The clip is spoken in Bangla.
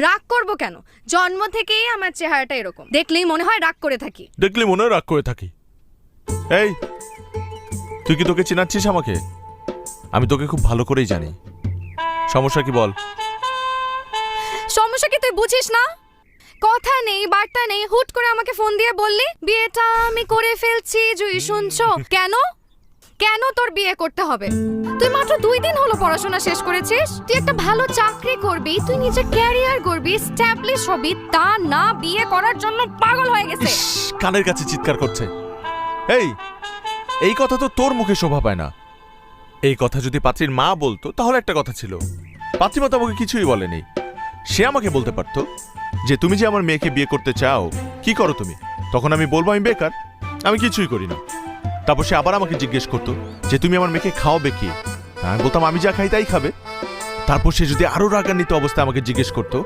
রাগ করব কেন? জন্ম থেকেই আমার চেহারাটা এরকম, দেখলেই মনে হয় রাগ করে থাকি। এই, তুই কি তোকে চেনাচ্ছিস আমাকে? আমি তোকে খুব ভালো করেই জানি। সমস্যা কি বল? সমস্যা কি তুই বুঝিস না? কথা নেই বার্তা নেই, হুট করে আমাকে ফোন দিয়ে বললি বিয়েটা আমি করে ফেলছি, জুই শুনছো? কেন কেন তোর বিয়ে করতে হবে? তুই মাত্র 2 দিন হলো পড়াশোনা শেষ করেছিস, তুই একটা ভালো চাকরি করবি, তুই নিজের ক্যারিয়ার করবি, স্ট্যাবলিশ হবি, তা না বিয়ে করার জন্য পাগল হয়ে গেছে। কানের কাছে চিৎকার করছে। এই কথা তো তোর মুখে শোভা পায় না। এই কথা যদি পাত্রীর মা বলতো তাহলে একটা কথা ছিল। পাত্রী মা তো আমাকে কিছুই বলেনি। সে আমাকে বলতে পারতো যে তুমি যে আমার মেয়েকে বিয়ে করতে চাও, কি করো তুমি? তখন আমি বলবো আমি বেকার, আমি কিছুই করি না। তারপর সে আবার আমাকে জিজ্ঞেস করতো যে তুমি আমার মেয়েকে খাওয়াবে কি? আমি বলতাম আমি যা খাই তাই খাবে। তারপর সে যদি আরো রাগান্বিত অবস্থায় আমাকে জিজ্ঞেস করতো